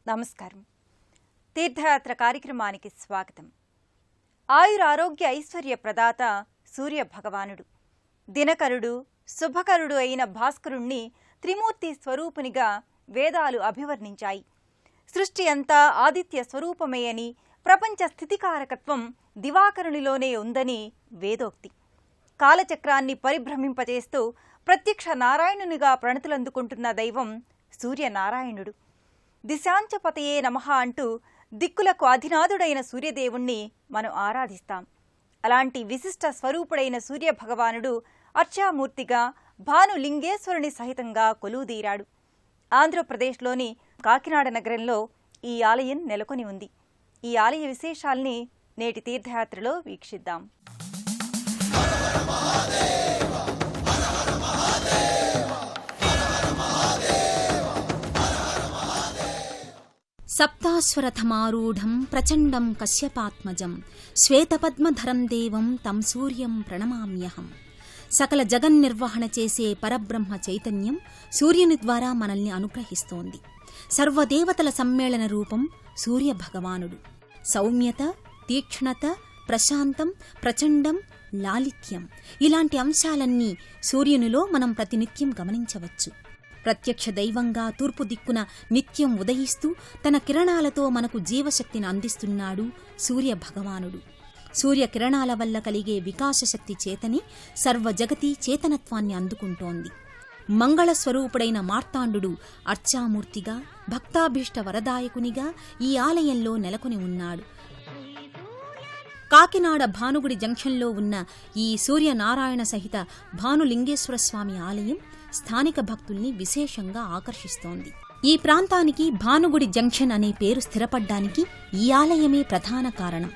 నమస్కారం. తీర్థయాత్ర కార్యక్రమానికి స్వాగతం. ఆయురారోగ్య ఐశ్వర్య ప్రదాత సూర్య భగవానుడు, దినకరుడు, శుభకరుడు అయిన భాస్కరుణ్ణి త్రిమూర్తి స్వరూపునిగా వేదాలు అభివర్ణించాయి. సృష్టి అంతా ఆదిత్య స్వరూపమే అని, ప్రపంచ స్థితికారకత్వం దివాకరునిలోనే ఉందని వేదోక్తి. కాలచక్రాన్ని పరిభ్రమింపజేస్తూ ప్రత్యక్ష నారాయణునిగా ప్రణతులందుకుంటున్న దైవం సూర్యనారాయణుడు. దిశాంచపతయే నమః అంటూ దిక్కులకు అధినాథుడైన సూర్యదేవుణ్ణి మనం ఆరాధిస్తాం. అలాంటి విశిష్ట స్వరూపుడైన సూర్యభగవానుడు అర్చామూర్తిగా భానులింగేశ్వరుని సహితంగా కొలువుదీరాడు. ఆంధ్రప్రదేశ్లోని కాకినాడ నగరంలో ఈ ఆలయం నెలకొని ఉంది. ఈ ఆలయ విశేషాల్ని నేటి తీర్థయాత్రలో వీక్షిద్దాం. సప్తాశ్వరథమారూఢం ప్రచండం కశ్యపాత్మజం శ్వేతపద్మధరం దేవం తం సూర్యం ప్రణమామ్యహం. సకల జగన్నిర్వహణ చేసే పరబ్రహ్మ చైతన్యం సూర్యుని ద్వారా మనల్ని అనుగ్రహిస్తోంది. సర్వదేవతల సమ్మేళన రూపం సూర్యభగవానుడు. సౌమ్యత, తీక్ష్ణత, ప్రశాంతం, ప్రచండం, లాలిత్యం ఇలాంటి అంశాలన్నీ సూర్యునిలో మనం ప్రతినిత్యం గమనించవచ్చు. ప్రత్యక్ష దైవంగా తూర్పు దిక్కున నిత్యం ఉదయిస్తూ తన కిరణాలతో మనకు జీవశక్తిని అందిస్తున్నాడు సూర్యభగవానుడు. సూర్యకిరణాల వల్ల కలిగే వికాసశక్తి చేతనే సర్వజగతి చేతనత్వాన్ని అందుకుంటోంది. మంగళస్వరూపుడైన మార్తాండు అర్చామూర్తిగా, భక్తాభీష్ట వరదాయకునిగా ఈ ఆలయంలో నెలకొని ఉన్నాడు. కాకినాడ భానుగుడి జంక్షన్లో ఉన్న ఈ సూర్యనారాయణ సహిత భానులింగేశ్వరస్వామి ఆలయం స్థానిక భక్తుల్ని విశేషంగా ఆకర్షిస్తోంది. ఈ ప్రాంతానికి భానుగుడి జంక్షన్ అనే పేరు స్థిరపడ్డానికి ఈ ఆలయమే ప్రధాన కారణం.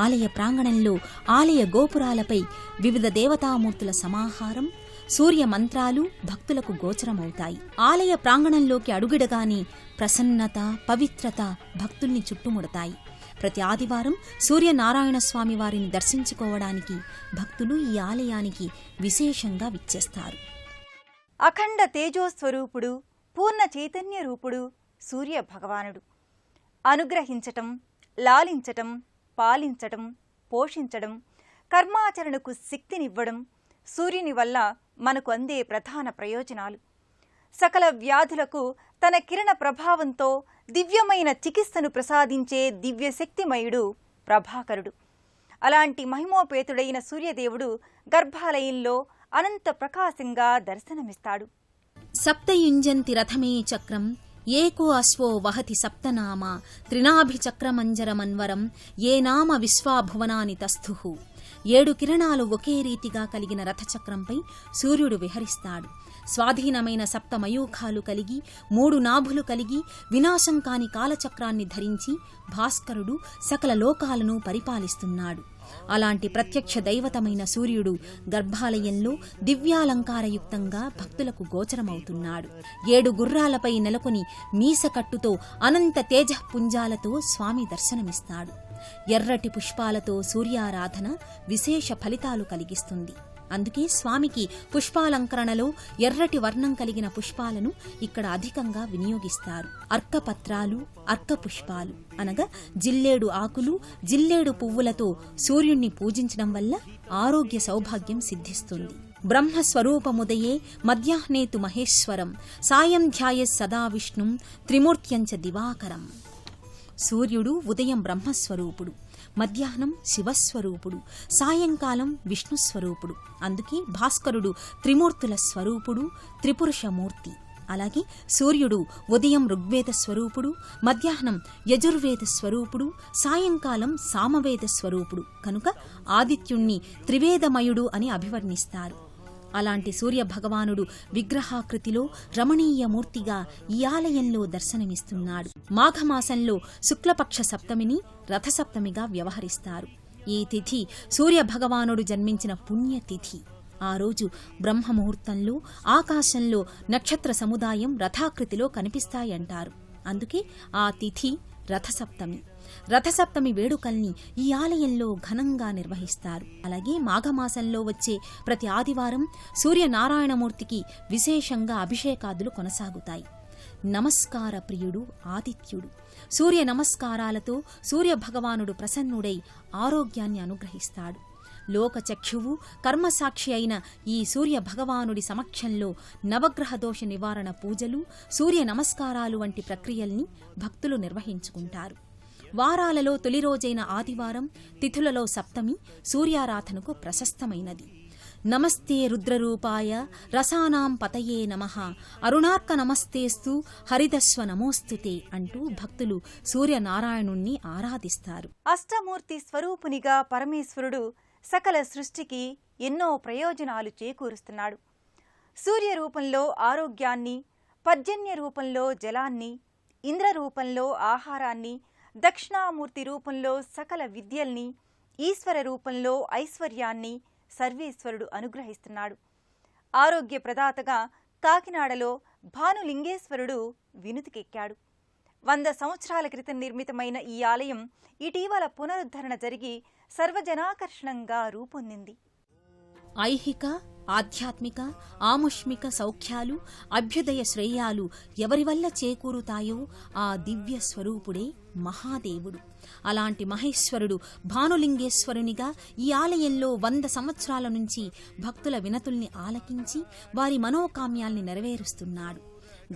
ఆలయ ప్రాంగణంలో ఆలయ గోపురాలపై వివిధ దేవతామూర్తుల సమాహారం, సూర్య మంత్రాలు భక్తులకు గోచరమవుతాయి. ఆలయ ప్రాంగణంలోకి అడుగిడగానే ప్రసన్నత, పవిత్రత భక్తుల్ని చుట్టుముడతాయి. ప్రతి ఆదివారం సూర్యనారాయణ స్వామి వారిని దర్శించుకోవడానికి భక్తులు ఈ ఆలయానికి విశేషంగా విచ్చేస్తారు. అఖండ తేజోస్వరూపుడు, పూర్ణ చైతన్య రూపుడు సూర్య భగవానుడు. అనుగ్రహించటం, లాలించటం, పాలించటం, పోషించడం, కర్మాచరణకు శక్తినివ్వడం సూర్యుని వల్ల మనకు అందే ప్రధాన ప్రయోజనాలు. సకల వ్యాధులకు తన కిరణ ప్రభావంతో దివ్యమైన చికిత్సను ప్రసాదించే దివ్యశక్తిమయుడు ప్రభాకరుడు. అలాంటి మహిమోపేతుడైన సూర్యదేవుడు గర్భాలయంలో అనంత ప్రకాశంగా దర్శనమిస్తాడు. సప్తయుంజంతి రథమే చక్రం ఏకో అశ్వో వహతి సప్తనామ త్రినాభిచక్రమంజరమన్వరం ఏ నామ విశ్వాభువనాని తస్థుః. 7 కిరణాలు ఒకే రీతిగా కలిగిన రథచక్రంపై సూర్యుడు విహరిస్తాడు. స్వాధీనమైన సప్తమయూఖాలు కలిగి 3 నాభులు కలిగి వినాశం కాని కాలచక్రాన్ని ధరించి భాస్కరుడు సకల లోకాలను పరిపాలిస్తున్నాడు. అలాంటి ప్రత్యక్ష దైవతమైన సూర్యుడు గర్భాలయంలో దివ్యాలంకారయుక్తంగా భక్తులకు గోచరమవుతున్నాడు. 7 గుర్రాలపై నెలకొని మీసకట్టుతో అనంత తేజఃపుంజాలతో స్వామి దర్శనమిస్తాడు. ఎర్రటి పుష్పాలతో సూర్యారాధన విశేష ఫలితాలు కలిగిస్తుంది. అందుకే స్వామికి పుష్పాలంకరణలో ఎర్రటి వర్ణం కలిగిన పుష్పాలను ఇక్కడ అధికంగా వినియోగిస్తారు. అర్కపత్రాలు, అర్కపుష్పాలు అనగా జిల్లేడు ఆకులు, జిల్లేడు పువ్వులతో సూర్యుణ్ణి పూజించడం వల్ల ఆరోగ్య సౌభాగ్యం సిద్ధిస్తుంది. బ్రహ్మస్వరూపముదయే మధ్యాహ్నేతు మహేశ్వరం సాయం ధ్యాయే సదా విష్ణుం త్రిమూర్త్యంచ దివాకరం. సూర్యుడు ఉదయం బ్రహ్మస్వరూపుడు, మధ్యాహ్నం శివస్వరూపుడు, సాయంకాలం విష్ణుస్వరూపుడు. అందుకే భాస్కరుడు త్రిమూర్తుల స్వరూపుడు, త్రిపురుషమూర్తి. అలాగే సూర్యుడు ఉదయం ఋగ్వేద స్వరూపుడు, మధ్యాహ్నం యజుర్వేద స్వరూపుడు, సాయంకాలం సామవేద స్వరూపుడు. కనుక ఆదిత్యుణ్ణి త్రివేదమయుడు అని అభివర్ణిస్తారు. అలాంటి సూర్యభగవానుడు విగ్రహాకృతిలో రమణీయమూర్తిగా ఈ ఆలయంలో దర్శనమిస్తున్నాడు. మాఘమాసంలో శుక్లపక్ష సప్తమిని రథసప్తమిగా వ్యవహరిస్తారు. ఈ తిథి సూర్యభగవానుడు జన్మించిన పుణ్యతిథి. ఆ రోజు బ్రహ్మముహూర్తంలో ఆకాశంలో నక్షత్ర సముదాయం రథాకృతిలో కనిపిస్తాయంటారు. అందుకే ఆ తిథి రథసప్తమి. రథసప్తమి వేడుకల్ని ఈ ఆలయంలో ఘనంగా నిర్వహిస్తారు. అలాగే మాఘమాసంలో వచ్చే ప్రతి ఆదివారం సూర్యనారాయణమూర్తికి విశేషంగా అభిషేకాదులు కొనసాగుతాయి. నమస్కార ప్రియుడు ఆదిత్యుడు. సూర్య నమస్కారాలతో సూర్యభగవానుడు ప్రసన్నుడై ఆరోగ్యాన్ని అనుగ్రహిస్తాడు. లోకచక్షువు కర్మసాక్షి అయిన ఈ సూర్య భగవానుడి సమక్షంలో నవగ్రహ దోష నివారణ పూజలు, సూర్య నమస్కారాలు వంటి ప్రక్రియల్ని భక్తులు నిర్వహించుకుంటారు. వారాలలో తొలి రోజైన ఆదివారం, తిథులలో సప్తమి సూర్యారాధనకు ప్రశస్తమైనది. నమస్తే రుద్రరూపాయ రసానాం పతయే నమః అరుణార్క నమస్తేస్తు హరిదస్వ నమోస్తుతే అంటూ భక్తులు సూర్యనారాయణుణ్ణి ఆరాధిస్తారు. అష్టమూర్తి స్వరూపునిగా పరమేశ్వరుడు సకల సృష్టికి ఎన్నో ప్రయోజనాలు చేకూరుస్తున్నాడు. సూర్య రూపంలో ఆరోగ్యాన్ని, పర్జన్య రూపంలో జలాన్ని, ఇంద్ర రూపంలో ఆహారాన్ని, దక్షిణామూర్తి రూపంలో సకల విద్యల్ని, ఈశ్వర రూపంలో ఐశ్వర్యాన్ని సర్వేశ్వరుడు అనుగ్రహిస్తున్నాడు. ఆరోగ్య ప్రదాతగా కాకినాడలో భానులింగేశ్వరుడు వినుతికెక్కాడు. 100 సంవత్సరాల క్రితం నిర్మితమైన ఈ ఆలయం ఇటీవల పునరుద్ధరణ జరిగి సర్వజనాకర్షణంగా రూపొందింది. ఐహిక, ఆధ్యాత్మిక, ఆముష్మిక సౌఖ్యాలు, అభ్యుదయ శ్రేయాలు ఎవరి వల్ల చేకూరుతాయో ఆ దివ్య స్వరూపుడే మహాదేవుడు. అలాంటి మహేశ్వరుడు భానులింగేశ్వరునిగా ఈ ఆలయంలో 100 సంవత్సరాల నుంచి భక్తుల వినతుల్ని ఆలకించి వారి మనోకామ్యాల్ని నెరవేరుస్తున్నాడు.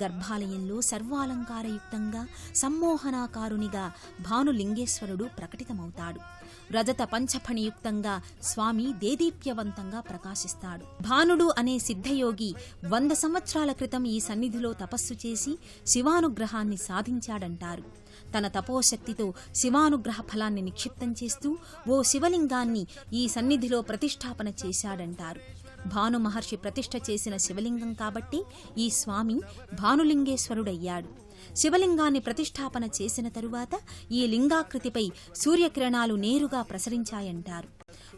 గర్భాలయంలో సర్వాలంకారయుక్తంగా సమ్మోహనాకారునిగా భానులింగేశ్వరుడు ప్రకటితమవుతాడు. రజత పంచఫణియుక్తంగా స్వామి దేదీప్యవంతంగా ప్రకాశిస్తాడు. భానుడు అనే సిద్ధయోగి 100 సంవత్సరాల క్రితం ఈ సన్నిధిలో తపస్సు చేసి శివానుగ్రహాన్ని సాధించాడంటారు. తన తపోశక్తితో శివానుగ్రహ ఫలాన్ని నిక్షిప్తం చేస్తూ ఓ శివలింగాన్ని ఈ సన్నిధిలో ప్రతిష్ఠాపన చేశాడంటారు. భాను మహర్షి ప్రతిష్ఠ చేసిన శివలింగం కాబట్టి ఈ స్వామి భానులింగేశ్వరుడయ్యాడు. శివలింగాన్ని ప్రతిష్ఠాపన చేసిన తరువాత ఈ లింగాకృతిపై సూర్యకిరణాలు నేరుగా ప్రసరించాయంటారు.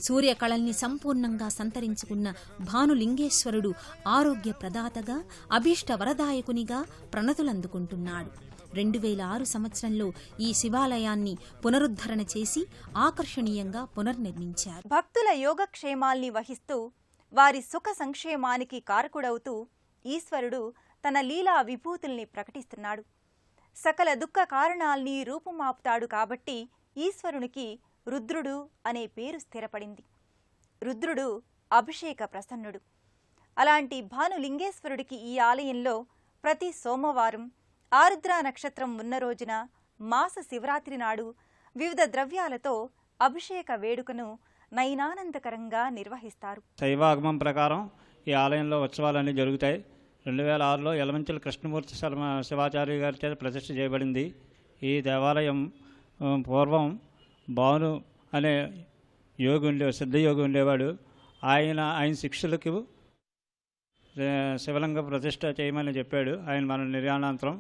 సూర్యకళల్ని సంపూర్ణంగా సంతరించుకున్న భానులింగేశ్వరుడు ఆరోగ్య ప్రదాతగా, అభీష్ట వరదాయకునిగా ప్రణతులందుకుంటున్నాడు. 2006 సంవత్సరంలో ఈ శివాలయాన్ని పునరుద్ధరణ చేసి ఆకర్షణీయంగా పునర్నిర్మించారు. భక్తుల యోగక్షేమాల్ని వహిస్తూ వారి సుఖ సంక్షేమానికి కారకుడవుతూ ఈశ్వరుడు తన లీలా విభూతుల్ని ప్రకటిస్తున్నాడు. సకల దుఃఖ కారణాల్ని రూపుమాపుతాడు కాబట్టి ఈశ్వరునికి రుద్రుడు అనే పేరు స్థిరపడింది. రుద్రుడు అభిషేక ప్రసన్నుడు. అలాంటి భానులింగేశ్వరుడికి ఈ ఆలయంలో ప్రతి సోమవారం ఆరుద్ర నక్షత్రం ఉన్న రోజున మాస శివరాత్రి నాడు వివిధ ద్రవ్యాలతో అభిషేక వేడుకను నయనానందకరంగా నిర్వహిస్తారు. శైవాగమం ప్రకారం ఈ ఆలయంలో ఉత్సవాలన్నీ జరుగుతాయి. 2006లో యలమంచిల కృష్ణమూర్తి శివాచార్య గారి చేత ప్రతిష్ఠ చేయబడింది. ఈ దేవాలయం పూర్వం భాను అనే సిద్ధయోగి ఉండేవాడు. ఆయన శిష్యులకు శివలింగ ప్రతిష్ఠ చేయమని చెప్పాడు. ఆయన మన నిర్యాణాంతరం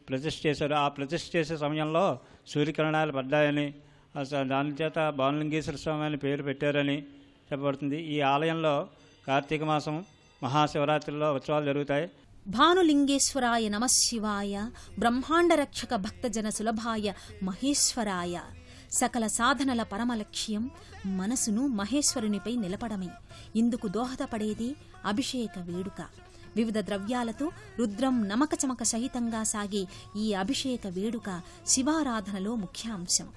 ప్రతిష్ఠ చేశాడు. ఆ ప్రతిష్ఠ చేసే సమయంలో సూర్యకిరణాలు పడ్డాయని, దాని చేత భానులింగేశ్వర స్వామి అని పేరు పెట్టారని చెప్పబడుతుంది. ఈ ఆలయంలో కార్తీక మాసం మహాశివరాత్రిలో ఉత్సవాలు జరుగుతాయి. భానులింగేశ్వరాయ నమశివాయ బ్రహ్మాండరక్షక భక్తజన సులభాయ మహేశ్వరాయ. సకల సాధనల పరమలక్ష్యం మనసును మహేశ్వరునిపై నిలపడమే. ఇందుకు దోహదపడేదే అభిషేక వేడుక. వివిధ ద్రవ్యాలతో రుద్రం నమకచమక సహితంగా సాగే ఈ అభిషేక వేడుక శివారాధనలో ముఖ్యాంశం.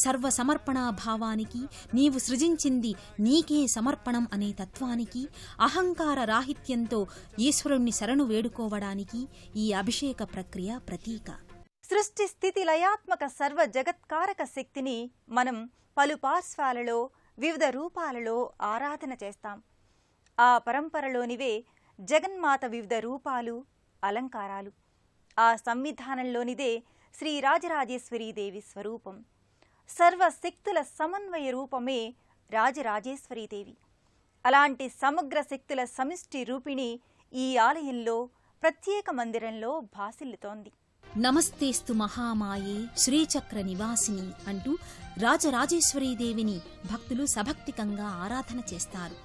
సర్వసమర్పణాభావానికి, నీవు సృజించింది నీకే సమర్పణం అనే తత్వానికి, అహంకార రాహిత్యంతో ఈశ్వరుణ్ణి శరణు వేడుకోవడానికి ఈ అభిషేక ప్రక్రియ ప్రతీక. సృష్టి స్థితి లయాత్మక సర్వ జగత్కారక శక్తిని మనం పలు పార్శ్వాలలో వివిధ రూపాలలో ఆరాధన చేస్తాం. ఆ పరంపరలోనివే జగన్మాత వివిధ రూపాలు, అలంకారాలు. ఆ సంవిధానంలోనిదే శ్రీ రాజరాజేశ్వరీదేవి స్వరూపం. సర్వశక్తుల సమన్వయ రూపమే రాజరాజేశ్వరీదేవి. అలాంటి సమగ్ర శక్తుల సమిష్టి రూపిణి ఈ ఆలయంలో ప్రత్యేక మందిరంలో భాసిల్లుతోంది. నమస్తేస్తు మహామాయే శ్రీచక్ర నివాసిని అంటూ రాజరాజేశ్వరీదేవిని భక్తులు సభక్తికంగా ఆరాధన చేస్తారు.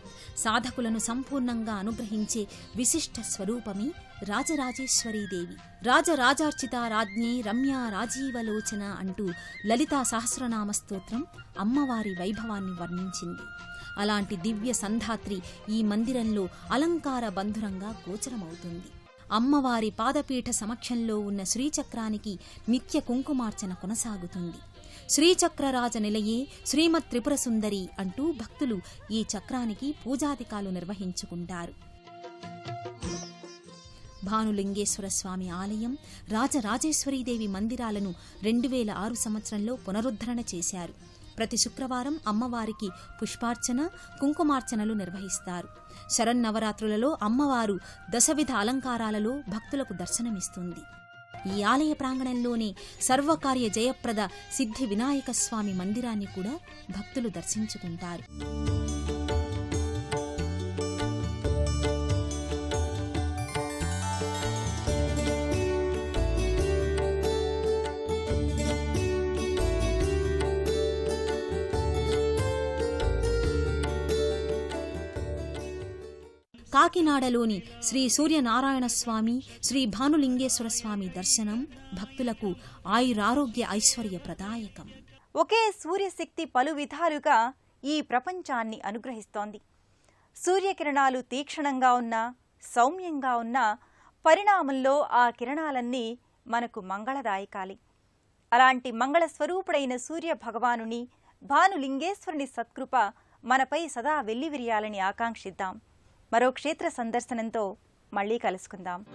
సాధకులను సంపూర్ణంగా అనుగ్రహించే విశిష్ట స్వరూపమే రాజరాజేశ్వరీదేవి. రాజరాజార్చిత రాజ్ఞి రమ్యా రాజీవలోచన అంటూ లలితా సహస్రనామ స్తోత్రం అమ్మవారి వైభవాన్ని వర్ణించింది. అలాంటి దివ్య సంధాత్రి ఈ మందిరంలో అలంకార బంధురంగా గోచరమవుతుంది. అమ్మవారి పాదపీఠ సమక్షంలో ఉన్న శ్రీచక్రానికి నిత్య కుంకుమార్చన కొనసాగుతుంది. శ్రీచక్రరాజ నిలయే శ్రీమత్ త్రిపుర సుందరి అంటూ భక్తులు ఈ చక్రానికి పూజాధికాలు నిర్వహించుకుంటారు. భానులింగేశ్వర స్వామి ఆలయం, రాజరాజేశ్వరీదేవి మందిరాలను 2006 సంవత్సరంలో పునరుద్ధరణ చేశారు. ప్రతి శుక్రవారం అమ్మవారికి పుష్పార్చన, కుంకుమార్చనలు నిర్వహిస్తారు. శరన్నవరాత్రులలో అమ్మవారు దశవిధ అలంకారాలలో భక్తులకు దర్శనమిస్తుంది. ఈ ఆలయ ప్రాంగణంలోనే సర్వకార్య జయప్రద సిద్ధి వినాయక స్వామి మందిరాన్ని కూడా భక్తులు దర్శించుకుంటారు. కాకినాడలోని శ్రీ సూర్యనారాయణ స్వామి, శ్రీ భానులింగేశ్వర స్వామి దర్శనం భక్తులకు ఆయురారోగ్య ఐశ్వర్య ప్రదాయకం. ఒకే సూర్యశక్తి పలు విధాలుగా ఈ ప్రపంచాన్ని అనుగ్రహిస్తోంది. సూర్యకిరణాలు తీక్షణంగా ఉన్నా, సౌమ్యంగా ఉన్నా, పరిణామంలో ఆ కిరణాలన్నీ మనకు మంగళదాయకాలి. అలాంటి మంగళస్వరూపుడైన సూర్య భగవానుని, భానులింగేశ్వరుని సత్కృప మనపై సదా వెల్లివిరియాలని ఆకాంక్షిద్దాం. మరో క్షేత్ర సందర్శనంతో మళ్లీ కలుసుకుందాం.